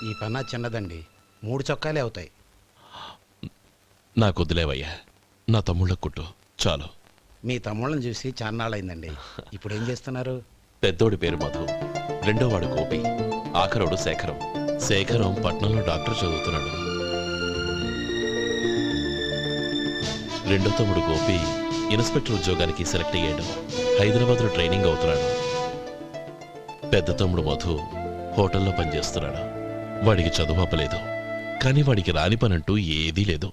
ఈ పన్నా చిన్నదండి, 3 చొక్కాలే అవుతాయి. నాకు వదిలేవయ్యా, నా తమ్ముళ్ళకు కుట్టు చాలు. మీ తమ్ముళ్ళని చూసి చాన్నాళ్ళైందండి. ఇప్పుడు ఏం చేస్తున్నారు? పెద్దోడి పేరు మధు, రెండోవాడు గోపి, ఆఖరోడు శేఖరం. శేఖరం పట్నంలో డాక్టర్ చదువుతున్నాడు. రెండో తమ్ముడు గోపి ఇన్స్పెక్టర్ ఉద్యోగానికి సెలెక్ట్ అయ్యాడు, హైదరాబాద్లో ట్రైనింగ్ అవుతున్నాడు. పెద్ద తమ్ముడు మధు హోటల్లో పనిచేస్తున్నాడు. వాడికి చదువు అప్పలేదు, కానీ వాడికి రాని పనంటూ ఏదీ లేదు.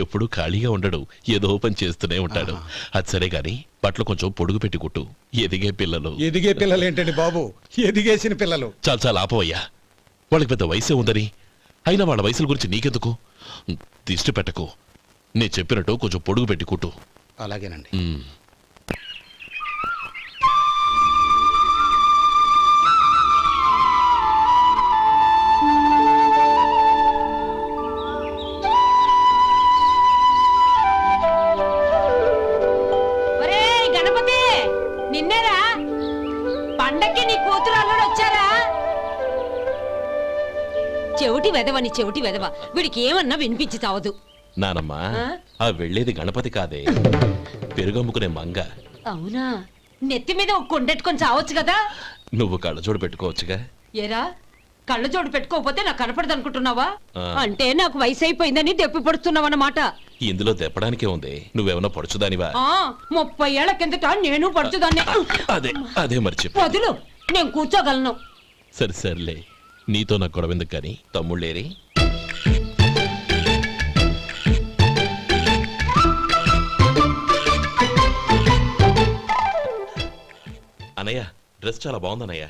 ఎప్పుడూ ఖాళీగా ఉండడు, ఏదో పని చేస్తూనే ఉంటాడు. అది సరే గాని బట్టలు కొంచెం పొడుగు పెట్టి కుట్టు. ఎదిగే పిల్లలు. ఎదిగే పిల్లలు ఏంటండి బాబు, ఎదిగేసిన పిల్లలు. చాలా చాలా ఆపవయ్యా, వాళ్ళకి పెద్ద వయసే ఉందని. అయినా వాళ్ళ వయసుల గురించి నీకెందుకు? దిష్టి పెట్టకు. నేను చెప్పినట్టు కొంచెం పొడుగు పెట్టి కుట్టు. అలాగేనండి. నిన్నేరా పండక్కి నీ కూతురు అల్లుడు వచ్చారా? చెవిటి వెదవని చెవిటి వెదవ, వీడికి ఏమన్నా వినిపించి చావదు. నానమ్మా, ఆ వెళ్ళేది గణపతి కాదే, పెరుగమ్ముకునే మంగ. అవునా? నెత్తి మీద ఒక కొండెట్టుకొని చావచ్చు కదా. నువ్వు కళ్ళజోడు పెట్టుకోవచ్చుగా. ఏరా, కళ్ళజోడు పెట్టుకోకపోతే నాకు కనపడదు అనుకుంటున్నావా? అంటే నాకు వయసు అయిపోయిందని దెప్పి పడుతున్నావన్నమాట. ఇందులో దెప్పడానికే ఉంది. నువ్వేమన్నా పడుచుదానివా? 30 ఏళ్ల కిందట నేను పడుచుదాన్ని. అదే అదే మరి చెప్పు. వదులు, నేను కూర్చోగలను. సరే సర్లే, నీతో నాకు గొడవ ఎందుకు కానీ. తమ్ముళ్ళేరి? అనయ్య, డ్రెస్ చాలా బాగుందన్నయ్య.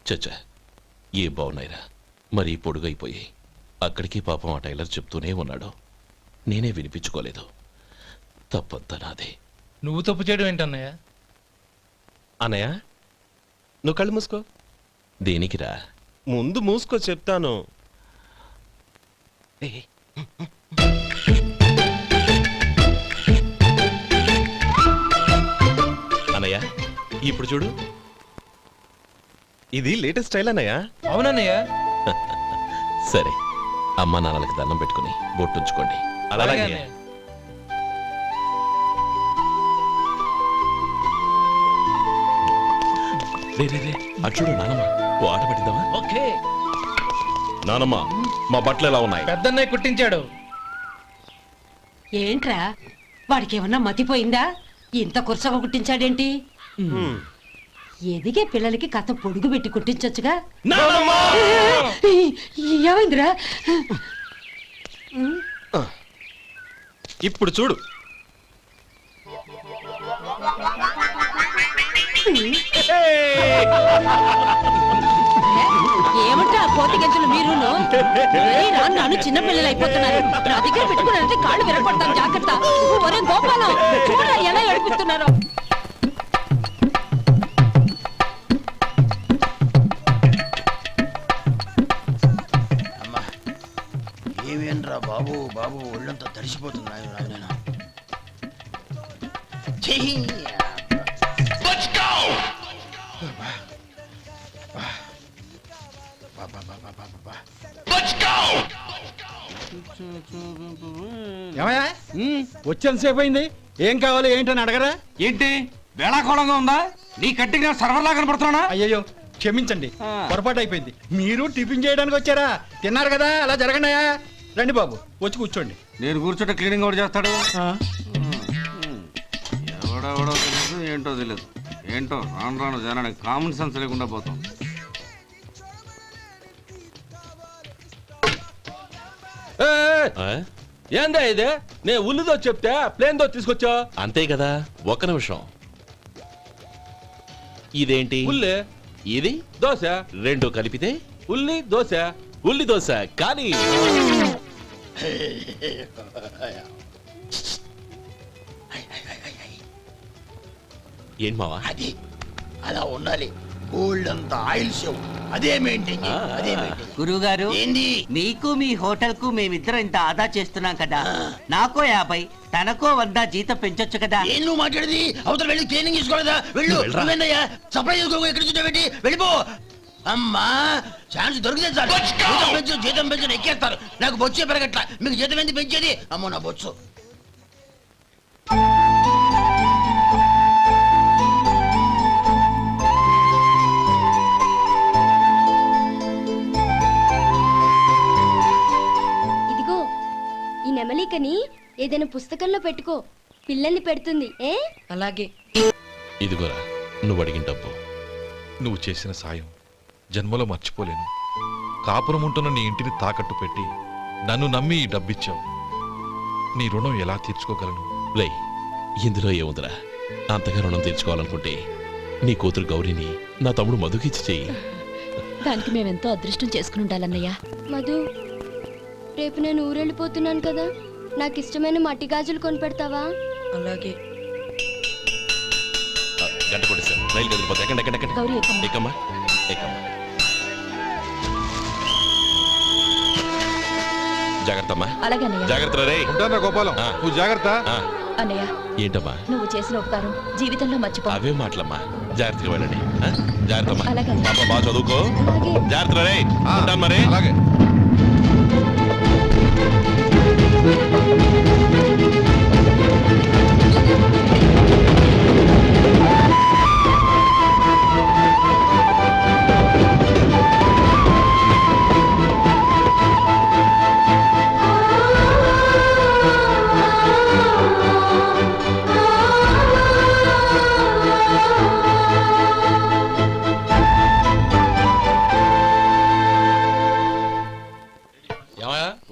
చచ్చా, ఏ బాగున్నాయిరా, మరీ పొడుగైపోయి. అక్కడికి పాపం ఆ టైలర్ చెప్తూనే ఉన్నాడు, నేనే వినిపించుకోలేదు. తప్పంతా నాదే. నువ్వు తప్పు చేయడం ఏంటన్నయ్య? అన్నయ్య, నువ్వు కళ్ళు మూసుకో. దేనికిరా? ముందు మూసుకో చెప్తాను. అన్నయ్య, ఇప్పుడు చూడు. ఇది లేటెస్ట్ స్టైల్ అన్నయ్య. అవునన్నయ్య. సరే, అమ్మా నాన్నలకి దండం పెట్టుకుని బొట్టుంచుకోండి. అలాగే. అటు చూడు నానమ్మ, ఓ ఆట పట్టిద్దామా? ఓకే. నానమ్మ, మా బట్టలు ఎలా ఉన్నాయి? పెద్దన్నయ్య కుట్టించాడు. ఏంట్రా, వాడికి ఏమన్నా మతిపోయిందా? ఇంత కుర్చగా కుట్టించాడేంటి? ఎదిగే పిల్లలకి కథ పొడుగు పెట్టి కుట్టించొచ్చుగా. ఏమైందిరా? ఇప్పుడు చూడు. ఏమంటా కోతి గంజలు మీరును? నన్ను చిన్న పిల్లలు అయిపోతున్నారు. నా దగ్గర పెట్టుకున్నారంటే కాళ్ళు విరగొడతాను, జాగ్రత్త. ఒరే గోపాలం, చూడరా ఎలా ఏడిపిస్తున్నారో. ఏమేంట్రా బాబు, బాబు ఒళ్ళంతా తడిసిపోతున్నాయి. ఏమయ్యా, వచ్చేంతసేపు అయింది, ఏం కావాలి ఏంటని అడగరా? ఏంటి వేళాకోళంగా ఉందా? నీ కట్టిగా సర్వర్లా కనపడుతున్నా? అయ్యయ్యో, క్షమించండి, పొరపాటు అయిపోయింది. మీరు టిఫిన్ చేయడానికి వచ్చారా? తిన్నారు కదా, అలా జరగండియా. రండి బాబు, వచ్చి కూర్చోండి. నేను కూర్చుంటే క్లీనింగ్ కూడా చేస్తాడు. ఎవడెవడో తెలియదు, ఏంటో తెలియదు. ఏంటో రాను రాను జనానికి కామన్ సెన్స్ లేకుండా పోతాం. ఏందా ఇదే? నేను ఉల్లిదో చెప్తే ప్లేన్ దో తీసుకొచ్చా. అంతే కదా, ఒక్క నిమిషం. ఇదేంటి? ఉల్లి. ఇది దోశ. రెండు కలిపితే ఉల్లి దోశ. ఉల్లి దోశ. కానీ ఏం మావా? అది అలా ఉండాలి. గోల్డ్ అంత ఆయిల్ షో అదే మెయింటైన్ చేయాలి. అదే మెయింటైన్. గురువుగారు, ఏంది? మీకు మీ హోటల్ కు మేమిద్దరం ఇంత ఆదా చేస్తున్నాం కదా, నాకో 50 తనకో 100 జీతం పెంచొచ్చు కదా. ఏం నువ్వు మాట్లాడేది? అవతల వెళ్ళి ట్రైనింగ్ తీసుకోలేదా? వెళ్ళు. నువ్వేందయ్యా సప్లై చేసుకో, ఎక్కడ చూసావేంటి? వెళ్ళిపో. అమ్మా ఛాన్స్ దొరికితే చాలు జీతం పెంచు ఎక్కేస్తారు. నాకు బొచ్చే పెరగట్ల, మీకు జీతం ఎందుకు పెంచేది? అమ్మో నా బొచ్చు. ఇదిగో ఈ నెమలికని ఏదైనా పుస్తకంలో పెట్టుకో, పిల్లల్ని పెడుతుంది. ఏ అలాగే. ఇదిగోరా నువ్వు అడిగిన డబ్బు. నువ్వు చేసిన సాయం జన్మలో మర్చిపోలేను. కాపురం ఉంటున్న నీ ఇంటిని తాకట్టు పెట్టి నన్ను నమ్మి ఈ డబ్బిచ్చావు. నీ రుణం ఎలా తీర్చుకోగలను? రేయ్, ఇందులో ఏముందిరా? అంతగా రుణం తీర్చుకోవాలనుకుంటే నీ కూతురు గౌరీని నా తమ్ముడు మధుకిచ్చి చెయ్యి. దానికి మేమెంతో అదృష్టం చేసుకుని ఉండాలన్నయ్య. మధు, రేపు నేను ఊరెళ్ళిపోతున్నాను కదా, నాకు ఇష్టమైన మట్టి గాజులు కొనిపెడతావా? అలాగే. గంట కొట్టేశాను, రైలు కదిలిపోతే ఎక్కండి ఎక్కండి ఎక్కండి. గౌరీ ఎక్కమ్మా. ఎక్కమ్మా ఎక్కమ్మా. జాగ్రత్త అమ్మా. అలాగే అన్నయ్య. జాగ్రత్త రే. ఉంటానా గోపాలం, ఆ. నువ్వు జాగ్రత్త. అన్నయ్య, ఏంటమ్మా నువ్వు చేసిన ఉపకారం జీవితంలో మర్చిపో. అవే మాటలమ్మా. జాగ్రత్తగా వెళ్ళండి. జాగ్రత్త అమ్మా. అలాగే. పాప బాగా చదువుకో. అలాగే. జాగ్రత్త రే. ఆ, ఉంటాను మరి. అలాగే.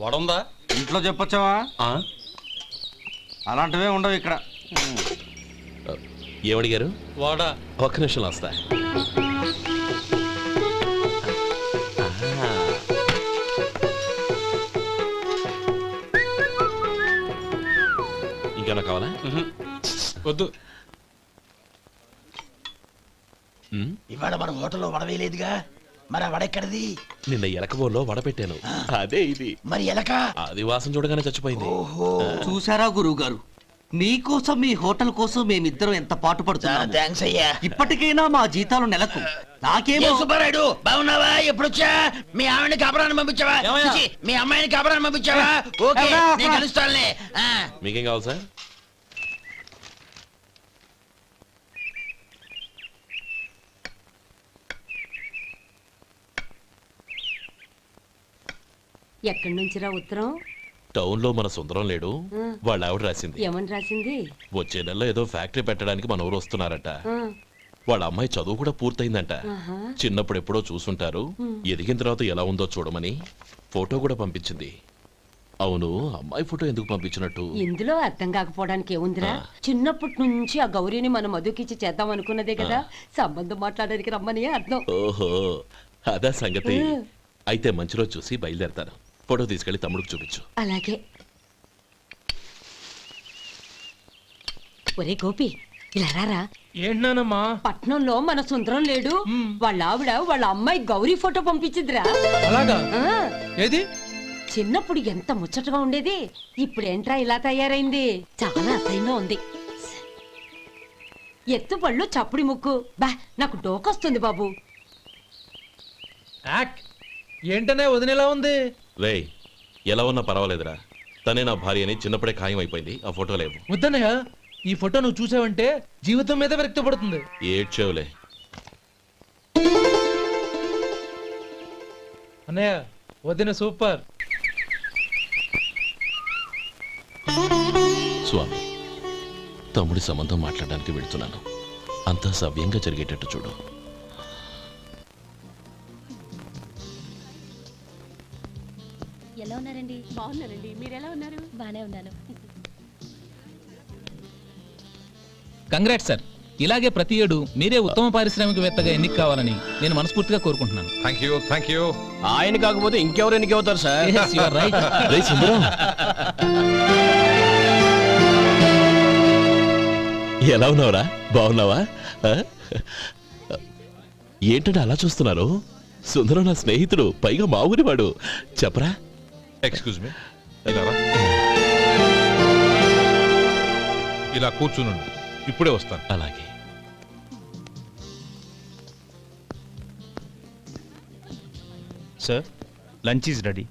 వడుందా? ఇంట్లో చెప్పొచ్చావా? అలాంటివే ఉండవు ఇక్కడ. ఏమడిగారు? వాడా? ఒక్క నిమిషం వస్తా. ఇంకేనా కావాలా? వద్దు. ఇవాళ మన హోటల్లో వడవేయలేదుగా, మరి ఆ వడ ఎక్కడిది? నిన్న ఎలకబోలో వడ పెట్టాను, అదే ఇది. మరి ఎలక? అది వాసన చూడగానే చచ్చిపోయింది. ఓహో, చూసారా గురువు గారు, మీకోసం మీ హోటల్ కోసం మేమిద్దరం ఎంత పాటు చాలా పడుతున్నాం. థ్యాంక్స్ అయ్యా. ఇప్పటికైనా మా జీతాలు నెలకు నాకేమో. ఏ సుబ్బారాయుడు, బాగున్నావా? ఎప్పుడొచ్చా? మీ ఆవిడని కాపురాన్ని పంపించావా? ఏమయ్యా? చిచి, మీ అమ్మాయిని కాపురాన్ని పంపించావా? ఓకే, నేను కలుస్తానులే. మీకేం కావాలి సార్? ఎక్కడి నుంచిరా ఉత్తరం? టౌన్ లో మన సుందరం లేడు, వాళ్ళ ఆవిడ రాసింది. ఏమని రాసింది? వచ్చే నెలలో ఏదో ఫ్యాక్టరీ పెట్టడానికి మన ఊరు వస్తున్నారట. వాళ్ళ అమ్మాయి చదువు కూడా పూర్తయిందంట. చిన్నప్పుడు ఎప్పుడో చూసుంటారు, ఎదిగిన తర్వాత ఎలా ఉందో చూడమని ఫోటో కూడా పంపించింది. అవును, అమ్మాయి ఫోటో ఎందుకు పంపించినట్టు? ఇందులో అర్థం కాకపోవడానికి ఏముందిరా? చిన్నప్పటి నుంచి ఆ గౌరీని మనం మధుకిచ్చి చేద్దాం అనుకున్నదే కదా, సంబంధం మాట్లాడడానికి రమ్మని అర్థం. ఓహో, అదా సంగతి. అయితే మంచి రోజు చూసి బయలుదేరతాను. ఫోటో తీసుకెళ్లి తమ్ముడికి చూపించు. అలాగే. ఒరే గోపి, ఇలా రారా. ఏంటన్నానమ్మా? పట్నంలో మన సుందరం లేడు, వాళ్ళ ఆవిడ వాళ్ళ అమ్మాయి గౌరీ ఫోటో పంపించిద్రా. అలాగా? ఆ, ఏది? చిన్నప్పుడు ఎంత ముచ్చటగా ఉండేది, ఇప్పుడేంట్రా ఇలా తయారైంది? చాలా అసహ్యంగా ఉంది. ఎత్తు పళ్ళు చప్పుడి ముక్కు, బా నాకు డోకొస్తుంది బాబు. యాక్ ఏంటనే వదినేలా ఉంది? రేయ్, ఎలా ఉన్నా పర్వాలేదురా, తనే నా భార్య అని చిన్నప్పుడే ఖాయం అయిపోయింది. ఆ ఫోటో లేవు. వద్దన్నయ్య, ఈ ఫోటో నువ్వు చూసావంటే జీవితం మీద వ్యక్తపడుతుంది. ఏడ్చేవులే. అన్నయ్య, వదిన సూపర్. స్వామి, తమ్ముడి సంబంధం మాట్లాడడానికి వెళ్తున్నాను. అంతా సవ్యంగా జరిగేటట్టు చూడు. ఎలా ఉన్నారండి? బాగున్నారండి, మీరు ఎలా ఉన్నారు? బానే ఉన్నాను. Congrats sir. ఇలాగే ప్రతి ఏడు మీరే ఉత్తమ పారిశ్రామికవేత్తగా ఎన్నిక కావాలని నేను మనస్ఫూర్తిగా కోరుకుంటున్నాను. Thank you. ఆయన కాకపోతే ఇంకెవరు ఎన్నిక అవుతారు sir? Yes, you are right. రేయ్ సుందరం, ఎలా ఉన్నావురా? బాగున్నావా? ఏంటంటే అలా చూస్తున్నారు? సుందరం నా స్నేహితుడు, పైగా మా ఊరివాడు. చెప్పరా? ఎక్స్క్యూజ్ మీ, ఇలా కూర్చునుండు, ఇప్పుడే వస్తాను. అలాగే. Sir lunch is ready.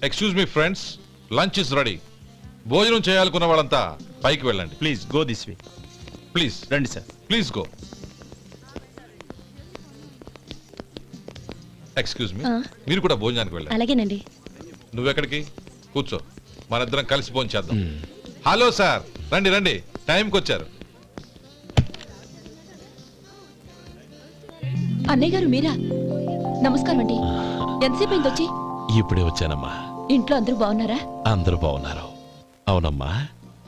Excuse me friends, lunch is ready. భోజనం చేయాలనుకున్న వాళ్ళంతా పైకి వెళ్ళండి. Please go this way. Please రండి sir. Please go. Excuse me, మీరు కూడా భోజనానికి వెళ్ళండి. అలాగేనండి. నువ్వెక్కడికి? కూర్చో, మనిద్దరం కలిసి భోజనం చేద్దాం. హలో సార్, రండి రండి, టైంకి వచ్చారు. అన్నయ్య గారు మీరా? నమస్కారం అండి. ఎంతసేపు అయింది వచ్చి? ఇప్పుడే వచ్చానమ్మా. ఇంట్లో అందరూ బాగున్నారా? అందరూ బాగున్నారు. అవునమ్మా,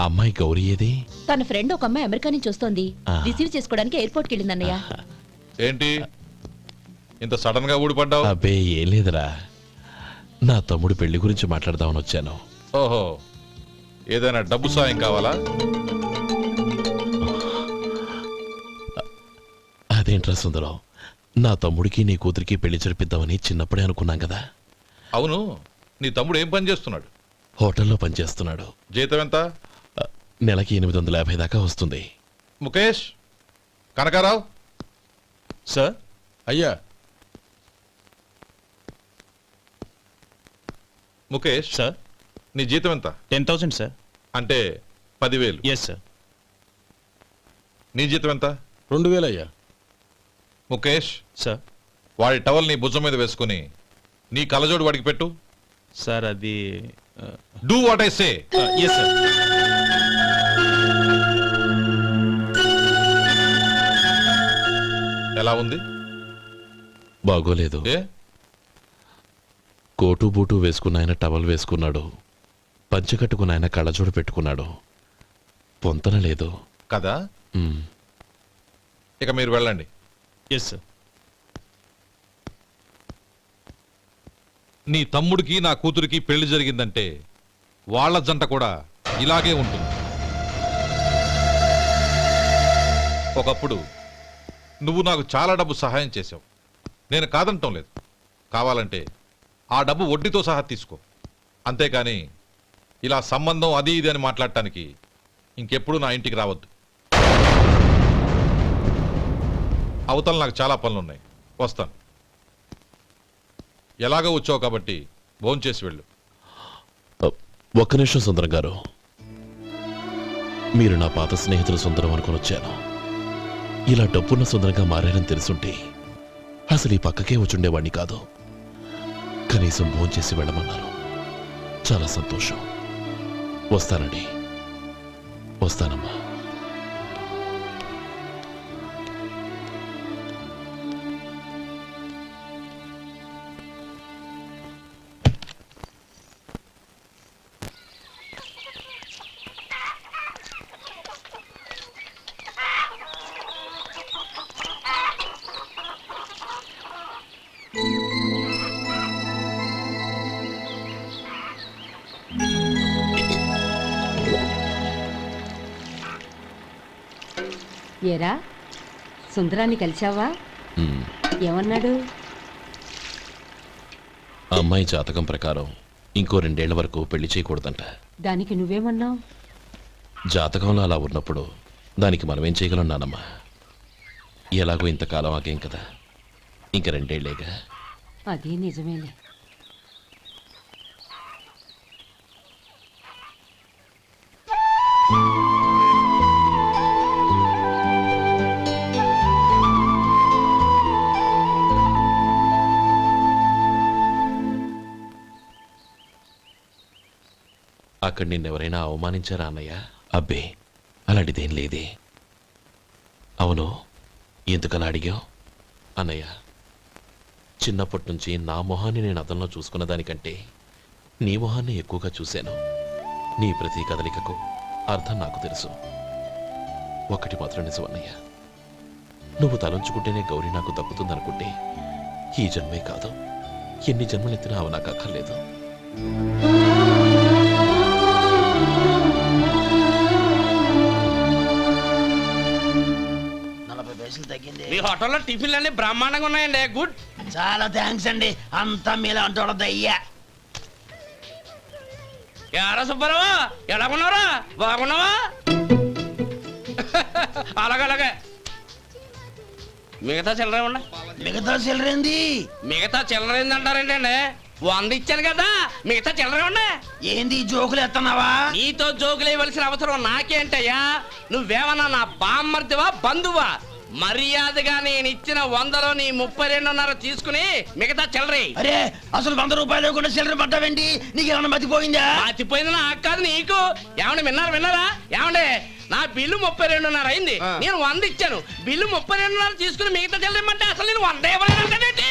అమ్మాయి గౌరీ ఏది? తన ఫ్రెండ్ ఒక అమ్మాయి అమెరికా నుంచి వస్తోంది. ఆ. రిసీవ్ చేసుకోవడానికి ఎయిర్పోర్ట్కి వెళ్ళింది అన్నయ్య. ఏంటి ఇంత సడన్ గా ఊడిపడ్డావు? అబ్బే ఏం లేదురా, నా తమ్ముడు పెళ్లి గురించి మాట్లాడదామని వచ్చాను. ఓహో, ఏదైనా డబ్బు సాయం కావాలా? అదేంట్రా సుందరం, నా తమ్ముడికి నీ కూతురికి పెళ్లి జరిపిద్దామని చిన్నప్పుడే అనుకున్నాం కదా. అవును, నీ తమ్ముడు ఏం పని చేస్తున్నాడు? హోటల్లో పనిచేస్తున్నాడు. జీతం ఎంత? నెలకి 850 దాకా వస్తుంది. ముఖేష్, కనకారావు. సార్. అయ్యా ముఖేష్, సార్. నీ జీతం ఎంత? 10,000 సార్. అంటే 10,000. Yes sir. నీ జీతం ఎంత? 2,000 అయ్యా. ముఖేష్, సార్. వాడి టవల్ నీ భుజం మీద వేసుకుని నీ కళ్ళజోడు వాడికి పెట్టు. సార్ అది do what I say. Yes sir. ఎలా ఉంది? బాగోలేదు. ఏ? కోటు బూటు వేసుకున్న ఆయన టవల్ వేసుకున్నాడు, పంచె కట్టుకున్న ఆయన కళ్ళజోడు పెట్టుకున్నాడు. పొంతన లేదు కదా. ఉమ్. ఇక మీరు వెళ్ళండి. Yes sir. నీ తమ్ముడికి నా కూతురికి పెళ్లి జరిగిందంటే వాళ్ళ జంట కూడా ఇలాగే ఉంటుంది. ఒకప్పుడు నువ్వు నాకు చాలా డబ్బు సహాయం చేశావు, నేను కాదంటం లేదు. కావాలంటే ఆ డబ్బు వడ్డీతో సహా తీసుకో. అంతేకాని ఇలా సంబంధం అది ఇది అని మాట్లాడటానికి ఇంకెప్పుడు నా ఇంటికి రావద్దు. అవతల నాకు చాలా పనులున్నాయి, వస్తాను. ఎలాగో వచ్చావు కాబట్టి భోంచేసి వెళ్ళు. ఒక్క నిమిషం సుందరం గారు, మీరు నా పాత స్నేహితులు సుందరం అనుకుని వచ్చాను. ఇలా డబ్బున్న సుందరంగా మారారని తెలుసుంటే అసలు ఈ పక్కకే వచ్చుండేవాణ్ణి కాదు. కనీసం భోంచేసి వెళ్ళమన్నారు, చాలా సంతోషం. వస్తానండి. వస్తానమ్మా. ఏరా, సుందరాన్ని కలిశావా? ఉమ్. ఏమన్నాడు? ఆ అమ్మాయి జాతకం ప్రకారం ఇంకో 2 ఏళ్ల వరకు పెళ్లి చేయకూడదంట. దానికి నువ్వేమన్నావు? జాతకంలో అలా ఉన్నప్పుడు దానికి మనమేం చేయగలం నానమ్మా? ఎలాగో ఇంతకాలం ఆగేం కదా, ఇంక 2 ఏళ్లేగా. అది నిజమేలే. అక్కడ నిన్నెవరైనా అవమానించారా అన్నయ్య? అబ్బే, అలాంటిదేం లేదే. అవును, ఎందుకలా అడిగావు? అన్నయ్య, చిన్నప్పటి నుంచి నా మొహాన్ని నేను అతనిలో చూసుకున్న దానికంటే నీ మొహాన్ని ఎక్కువగా చూశాను. నీ ప్రతి కదలికకు అర్థం నాకు తెలుసు. ఒకటి మాత్రం నిజం అన్నయ్య, నువ్వు తలంచుకుంటేనే గౌరీ నాకు దక్కుతుందనుకుంటే ఈ జన్మే కాదు, ఎన్ని జన్మలెత్తినా అవి నాకు అక్కర్లేదు. మీ హోటల్లో టిఫిన్లు అన్ని బ్రహ్మాండంగా ఉన్నాయండి. గుడ్, చాలా థ్యాంక్స్ అండి. అంతా మీలా అంటాడు అయ్యా. ఎరా సుబ్బారావు, ఎలా ఉన్నారా? బాగున్నావా? అలాగే మిగతా చిల్లర ఉన్నా. మిగతా చిల్లరేంది? మిగతా చిల్లర ఏందంటారేంటండి? 100 ఇచ్చాను కదా, మిగతా చిల్లర ఉండే. ఏంది జోకులు ఎత్తన్నావా? నీతో జోకులు ఇవ్వాల్సిన అవసరం నాకేంటయ్యా? నువ్వేమన్నా నా బామ్మర్దివా, బంధువా? మర్యాదగా నేను ఇచ్చిన 100లో నీ 32.5 తీసుకుని మిగతా చిల్లరే. అరే అసలు 100 రూపాయలు లేకుండా చిల్లర పడ్డావేంటి? నీకేమన్నా మతిపోయిందా? మర్చిపోయింది నాకు కాదు, నీకు. ఏమండి విన్నారా? ఏమండి నా బిల్లు 32.5 అయింది. నేను 100 ఇచ్చాను. బిల్లు 32.5 తీసుకుని మిగతా చిల్లరమంటే అసలు నేను 100 ఇవ్వలేదంటే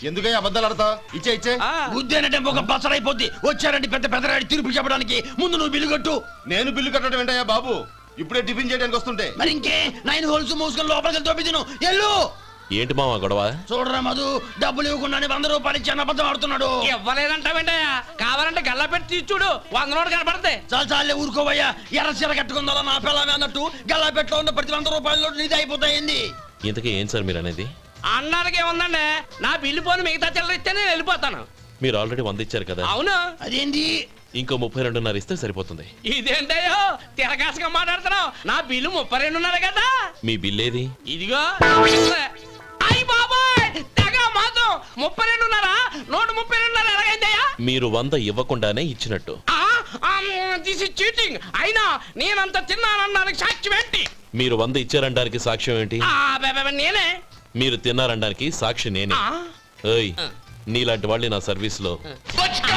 ఎందుకయ్యా అబద్ధాలు ఆడతావు? ఇచ్చే బుద్ధేనంటే ఒక బసరైపోద్ది. వచ్చారంటే పెద్ద పెద్దరాడి తీర్పు చెప్పడానికి ముందు నువ్వు బిల్లు కట్టు. నేను బిల్లు కట్టడం ఏంటయ్యా బాబు? ఇప్పుడే టిఫిన్ చేయడానికి వస్తుంటే. మరి ఇంకే 9 హోల్స్ మూసుకొని లోపలికి తోపి తిను. ఎల్లు. ఏంటి మావా గొడవ? చూడరా మధు, డబ్బులు ఇవ్వకుండానే 100 రూపాయలు ఇచ్చి అబద్ధం ఆడుతున్నాడు. ఇవ్వలేదంటావేంటయ్యా? కావాలంటే గల్లా పెట్టి తీసి చూడు, 100 నోటు కనపడతాయి. చాలే ఊరుకోవయ్యా. ఎర్ర చీర కట్టుకుందా నా పిల్లమే అన్నట్టు గల్లా పెట్లో ఉన్న ప్రతి 100 రూపాయలు నీది అయిపోతాయింది. ఇంతకీ ఏం సార్ మీరు అనేది? అన్నానికి ఏముందండి, నా బిల్లు పోను మిగతా చిల్లర ఇస్తే నేను వెళ్ళిపోతాను. మీరు ఆల్రెడీ 100 ఇచ్చారు కదా. అవును. అదేంటి? ఇంకో 32.5 ఇస్తే సరిపోతుంది. ఇదేంటయ్యో తిరగాసుగా మాట్లాడుతున్నావు? నా బిల్లు 32.5 కదా. మీ బిల్ ఏది? ఇదిగో. అయ్య బాబాయ్, తెగ మాతో 32.5 నోటు 32.5 ఎలాగైందయ్యా? మీరు 100 ఇవ్వకుండానే ఇచ్చినట్టు. This is cheating. అయినా నేనంత తిన్నానన్నానికి సాక్ష్యం ఏంటి? మీరు 100 ఇచ్చారనడానికి సాక్ష్యం ఏంటి? నేనే. మీరు తిన్నారనడానికి సాక్షి నేనే. ఏయ్, నీలాంటి వాళ్ళని నా సర్వీస్ లో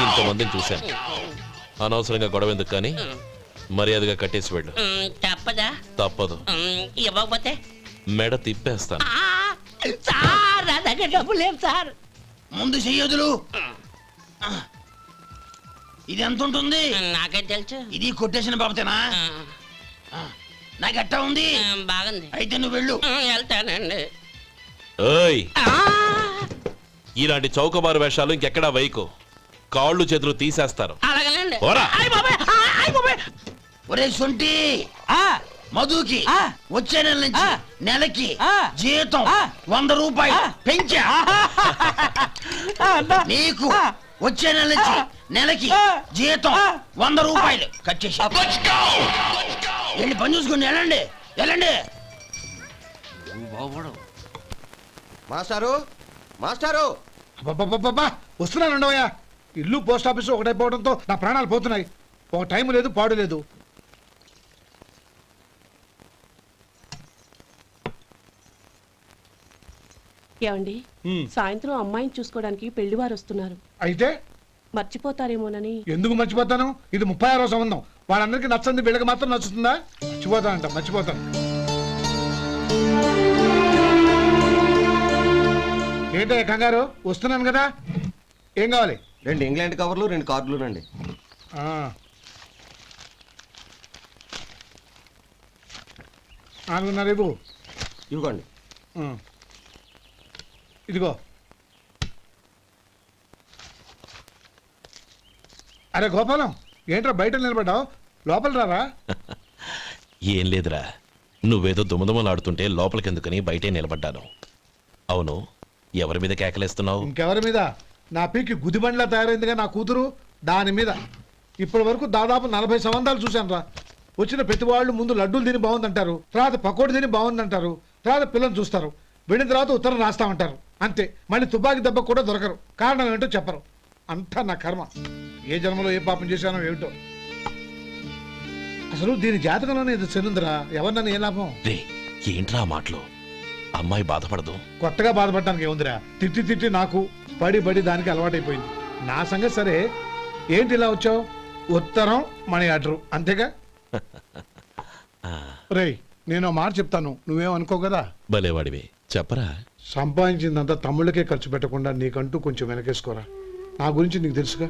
ఇంతమందిని చూశాను. అనవసరంగా గొడవ ఎందుకు కానీ మర్యాదగా కట్టేసి వెళ్ళు. తప్పదా? తప్పదు. ఇవ్వకపోతే మెడ తిప్పేస్తాను. సార్ నా దగ్గర డబ్బు లేదు సార్. ముందు చెయ్యదులు. ఇది ఎంత ఉంటుంది? నాకే తెలుసు. ఇది కొట్టేసిన బాబతేనా? నాకు ఎట్టా ఉంది? బాగుంది. అయితే నువ్వు వెళ్ళు. వెళ్తానండి. ఏయ్, ఇలాంటి చౌకబారు వేషాలు ఇంకెక్కడా వైకు. కాళ్ళు చేతులు తీసేస్తారు. అలాగేనండి. పోరా. ఒరే సొంటి, మధుకి వచ్చే నెల నుంచి నెలకి జీతం 100 రూపాయలు పెంచా. నీకు వచ్చే నెల నుంచి నెలకి జీతం 100 రూపాయలు కట్ చేసి వెళ్ళి పని చూసుకుని వెళ్ళండి. మాస్టారు మాస్టారు వస్తున్నాను ఉండవయ్యా. ఇల్లు పోస్ట్ ఆఫీసు ఒకటైపోవడంతో నా ప్రాణాలు పోతున్నాయి. ఒక టైం లేదు, పాడు లేదు. ఏమండి, సాయంత్రం అమ్మాయిని చూసుకోవడానికి పెళ్లివారు వస్తున్నారు. అయితే మర్చిపోతారేమోనని. ఎందుకు మర్చిపోతాను? ఇది 36వ సంబంధం. వాళ్ళందరికీ నచ్చంది వీళ్ళకి మాత్రం నచ్చుతుందా? మర్చిపోతాను. ఏంటో కంగారు? వస్తున్నాను కదా. ఏం కావాలి? 2 ఇంగ్లాండ్ కవర్లు 2 కార్డులు రండి. రేపు ఇవ్వండి. ఇదిగో. అరే గోపాలం, ఏంట్రా బయట నిలబడ్డావు? లోపల రారా. ఏం లేదురా, నువ్వేదో దుమదుమలాడుతుంటే లోపలికెందుకని బయటే నిలబడ్డాను. అవును, ఎవరి మీద కేకలేస్తున్నావు? ఇంకెవరి మీద? నా పీకి గుదిబండ్లా తయారైందిగా నా కూతురు, దాని మీద. ఇప్పటి వరకు దాదాపు 40 సంబంధాలు చూశాను రా. వచ్చిన ప్రతి వాళ్ళు ముందు లడ్డూలు తిని బాగుందంటారు, తర్వాత పకోడి తిని బాగుందంటారు, తర్వాత పిల్లలు చూస్తారు, వెళ్ళిన తర్వాత ఉత్తరం రాస్తామంటారు. అంతే. మళ్ళీ తుపాకి దెబ్బ కూడా దొరకరు. కారణం ఏంటో చెప్పరు. అంతా నా కర్మ. ఏ జన్మలో ఏ పాపం చేశానో ఏమిటో. అసలు దీని జాతకంలోనే ఇది చెందుందిరా. ఎవరినన్నా ఏ లాభం? ఏంట్రా మాటలు? అమ్మాయి బాధపడదు. కొత్తగా బాధపడటానికి ఏముందిరా? తిట్టి నాకు పడి దానికి అలవాటైపోయింది. నా సంగతి సరే, ఏంటి ఇలా వచ్చావు? ఉత్తరం మనీ ఆర్డర్ అంతేగా. రేయ్, నేను మాట చెప్తాను, నువ్వేమనుకో కదా. భలేవాడివి, చెప్పరా. సంపాదించిందంతా తమ్ముళ్ళకే ఖర్చు పెట్టకుండా నీకంటూ కొంచెం వెనకేసుకోరా. నా గురించి నీకు తెలుసుగా.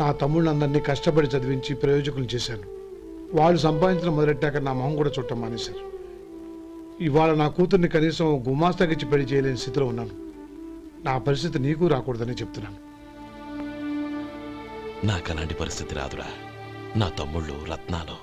నా తమ్ముళ్ళందరినీ కష్టపడి చదివించి ప్రయోజకులు చేశాను. వాళ్ళు సంపాదించడం మొదలెట్టాక నా మొహం కూడా చుట్టం మానేశారు. ఇవాళ నా కూతుర్ని కనీసం గుమాస్తాకిచ్చి పెళ్లి చేయలేని స్థితిలో ఉన్నాను. నా పరిస్థితి నీకు రాకూడదని చెప్తున్నాను. నాకు అలాంటి పరిస్థితి రాదురా. నా తమ్ముళ్ళు రత్నాలు